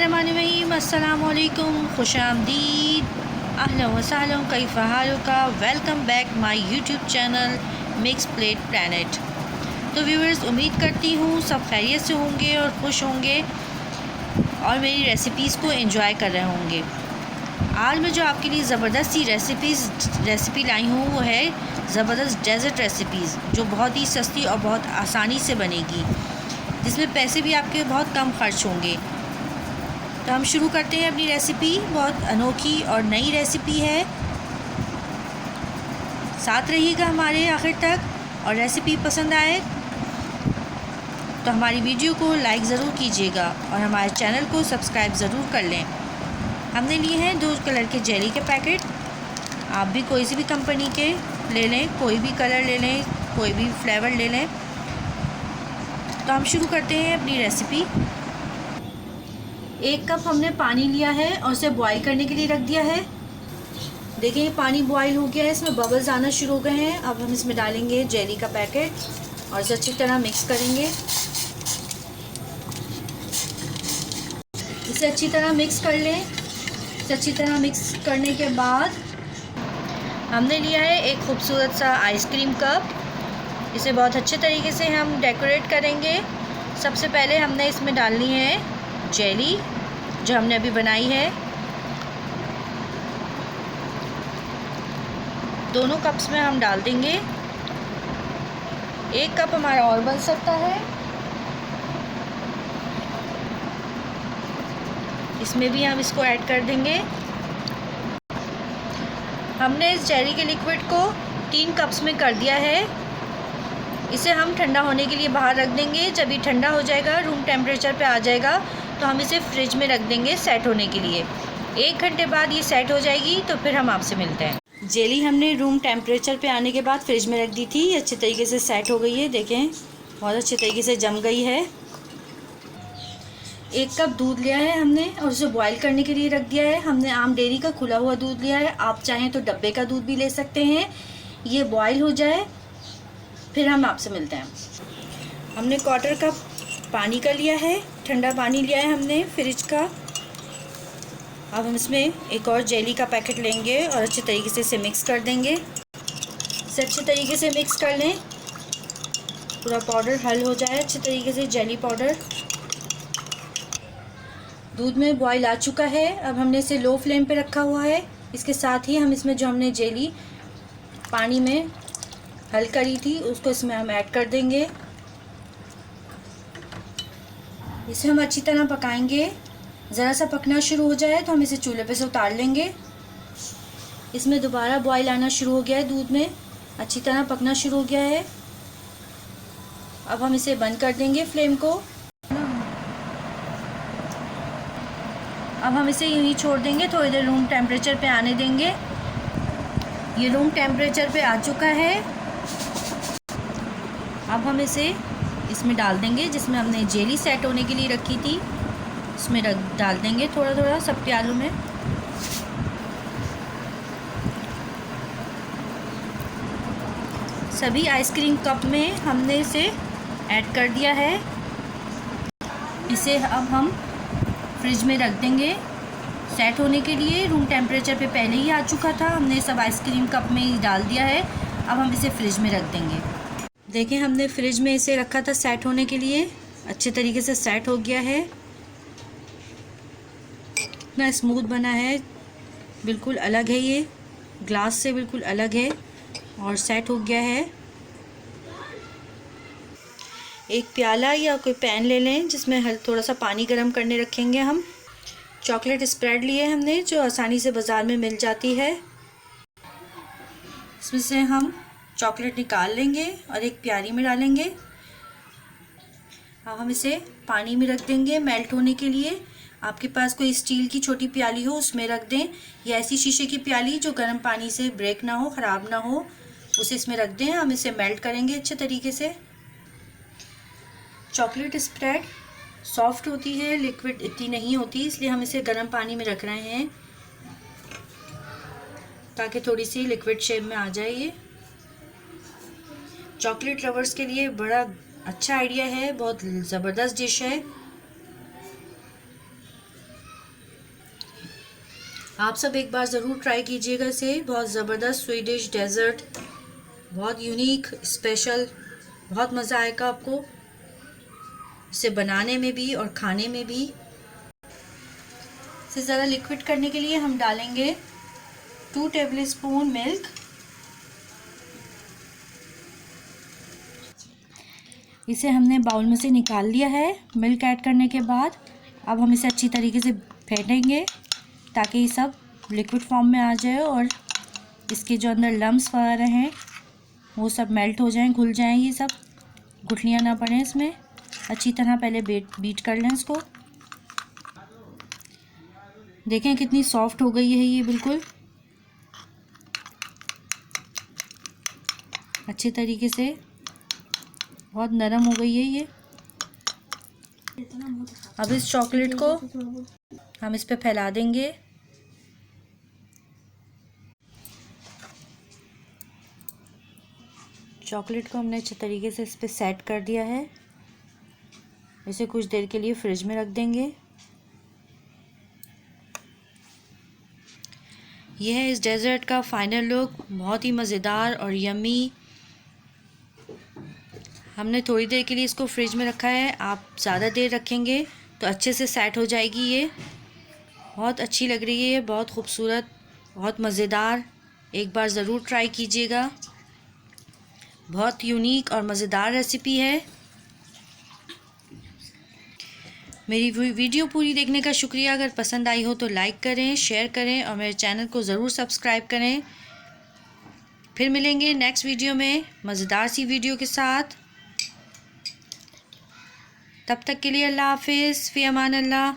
बिस्मिल्लाहिर्रहमानिर्रहीम। अस्सलामुअलैकुम, खुशामदीद, अहलन व सहलन, कैफ़ हालुका। Welcome back my YouTube channel mix plate planet. तो व्यूअर्स, उम्मीद करती हूँ सब खैरियत से होंगे और खुश होंगे और मेरी रेसिपीज़ को एंजॉय कर रहे होंगे। आज मैं जो आपके लिए ज़बरदस्त सी रेसिपी लाई हूँ वो है ज़बरदस्त डेज़र्ट रेसिपीज़, जो बहुत ही सस्ती और बहुत आसानी से बनेगी, जिसमें पैसे भी आपके बहुत कम खर्च होंगे। तो हम शुरू करते हैं अपनी रेसिपी। बहुत अनोखी और नई रेसिपी है, साथ रहिएगा हमारे आखिर तक। और रेसिपी पसंद आए तो हमारी वीडियो को लाइक ज़रूर कीजिएगा और हमारे चैनल को सब्सक्राइब ज़रूर कर लें। हमने लिए हैं 2 कलर के जेली के पैकेट। आप भी कोई सी भी कंपनी के ले लें, कोई भी कलर ले लें, कोई भी फ्लेवर ले लें। तो हम शुरू करते हैं अपनी रेसिपी। 1 कप हमने पानी लिया है और उसे बॉईल करने के लिए रख दिया है। देखिए ये पानी बॉईल हो गया है, इसमें बबल्स आना शुरू हो गए हैं। अब हम इसमें डालेंगे जेली का पैकेट और इसे अच्छी तरह मिक्स करेंगे। इसे अच्छी तरह मिक्स कर लें। इसे अच्छी तरह मिक्स करने के बाद हमने लिया है एक खूबसूरत सा आइसक्रीम कप। इसे बहुत अच्छे तरीके से हम डेकोरेट करेंगे। सबसे पहले हमने इसमें डालनी है जेली जो हमने अभी बनाई है। दोनों कप्स में हम डाल देंगे। 1 कप हमारा और बन सकता है। इसमें भी हम इसको ऐड कर देंगे। हमने इस जेली के लिक्विड को 3 कप्स में कर दिया है। इसे हम ठंडा होने के लिए बाहर रख देंगे। जब ये ठंडा हो जाएगा, रूम टेम्परेचर पे आ जाएगा, तो हम इसे फ्रिज में रख देंगे सेट होने के लिए। 1 घंटे बाद ये सेट हो जाएगी तो फिर हम आपसे मिलते हैं। जेली हमने रूम टेम्परेचर पे आने के बाद फ्रिज में रख दी थी। अच्छे तरीके से सेट हो गई है। देखें बहुत अच्छे तरीके से जम गई है। 1 कप दूध लिया है हमने और उसे बॉईल करने के लिए रख दिया है। हमने आम डेयरी का खुला हुआ दूध लिया है। आप चाहें तो डब्बे का दूध भी ले सकते हैं। ये बॉईल हो जाए फिर हम आपसे मिलते हैं। हमने 1/4 कप पानी का लिया है, ठंडा पानी लिया है हमने फ्रिज का। अब हम इसमें एक और जेली का पैकेट लेंगे और अच्छे तरीके से इसे मिक्स कर देंगे। इसे अच्छे तरीके से मिक्स कर लें, पूरा पाउडर हल हो जाए अच्छे तरीके से, जेली पाउडर। दूध में बॉईल आ चुका है। अब हमने इसे लो फ्लेम पे रखा हुआ है। इसके साथ ही हम इसमें जो हमने जेली पानी में हल करी थी उसको इसमें हम ऐड कर देंगे। इसे हम अच्छी तरह पकाएंगे। ज़रा सा पकना शुरू हो जाए तो हम इसे चूल्हे पे से उतार लेंगे। इसमें दोबारा बॉईल आना शुरू हो गया है, दूध में अच्छी तरह पकना शुरू हो गया है। अब हम इसे बंद कर देंगे फ्लेम को। अब हम इसे यूँ ही छोड़ देंगे, थोड़ी देर रूम टेम्परेचर पे आने देंगे। ये रूम टेम्परेचर पे आ चुका है। अब हम इसे इसमें डाल देंगे जिसमें हमने जेली सेट होने के लिए रखी थी। इसमें डाल देंगे थोड़ा थोड़ा सब प्यालों में। सभी आइसक्रीम कप में हमने इसे ऐड कर दिया है। इसे अब हम फ्रिज में रख देंगे सेट होने के लिए। रूम टेम्परेचर पे पहले ही आ चुका था, हमने सब आइसक्रीम कप में ही डाल दिया है। अब हम इसे फ्रिज में रख देंगे। देखें हमने फ्रिज में इसे रखा था सेट होने के लिए, अच्छे तरीके से सेट हो गया है। इतना स्मूथ बना है, बिल्कुल अलग है, ये ग्लास से बिल्कुल अलग है और सेट हो गया है। एक प्याला या कोई पैन ले लें जिसमें थोड़ा सा पानी गर्म करने रखेंगे हम। चॉकलेट स्प्रेड लिए हमने जो आसानी से बाज़ार में मिल जाती है। इसमें से हम चॉकलेट निकाल लेंगे और एक प्याली में डालेंगे। अब हम इसे पानी में रख देंगे मेल्ट होने के लिए। आपके पास कोई स्टील की छोटी प्याली हो उसमें रख दें, या ऐसी शीशे की प्याली जो गर्म पानी से ब्रेक ना हो, ख़राब ना हो, उसे इसमें रख दें। हम इसे मेल्ट करेंगे अच्छे तरीके से। चॉकलेट स्प्रेड सॉफ्ट होती है, लिक्विड इतनी नहीं होती, इसलिए हम इसे गर्म पानी में रख रहे हैं ताकि थोड़ी सी लिक्विड शेप में आ जाए। ये चॉकलेट लवर्स के लिए बड़ा अच्छा आइडिया है, बहुत ज़बरदस्त डिश है। आप सब एक बार ज़रूर ट्राई कीजिएगा इसे। बहुत ज़बरदस्त स्वीडिश डेज़र्ट, बहुत यूनिक, स्पेशल, बहुत मज़ा आएगा आपको इसे बनाने में भी और खाने में भी। इसे ज़रा लिक्विड करने के लिए हम डालेंगे 2 टेबलस्पून मिल्क। इसे हमने बाउल में से निकाल लिया है मिल्क ऐड करने के बाद। अब हम इसे अच्छी तरीके से फेंटेंगे ताकि ये सब लिक्विड फॉर्म में आ जाए और इसके जो अंदर लम्स वगैरह हैं वो सब मेल्ट हो जाएं, घुल जाएं, ये सब गुठलियाँ ना पड़ें इसमें। अच्छी तरह पहले बीट कर लें इसको। देखें कितनी सॉफ्ट हो गई है ये, बिल्कुल अच्छे तरीके से बहुत नरम हो गई है ये। अब इस चॉकलेट को हम इस पे फैला देंगे। चॉकलेट को हमने अच्छे तरीके से इस पे सेट कर दिया है। इसे कुछ देर के लिए फ्रिज में रख देंगे। यह है इस डेज़र्ट का फाइनल लुक, बहुत ही मज़ेदार और यम्मी। हमने थोड़ी देर के लिए इसको फ्रिज में रखा है। आप ज़्यादा देर रखेंगे तो अच्छे से सेट हो जाएगी ये। बहुत अच्छी लग रही है ये, बहुत खूबसूरत, बहुत मज़ेदार। एक बार ज़रूर ट्राई कीजिएगा। बहुत यूनिक और मज़ेदार रेसिपी है। मेरी वीडियो पूरी देखने का शुक्रिया। अगर पसंद आई हो तो लाइक करें, शेयर करें और मेरे चैनल को ज़रूर सब्सक्राइब करें। फिर मिलेंगे नेक्स्ट वीडियो में मज़ेदार सी वीडियो के साथ। तब तक के लिए अल्लाह हाफिज़, फ़ी अमान अल्लाह।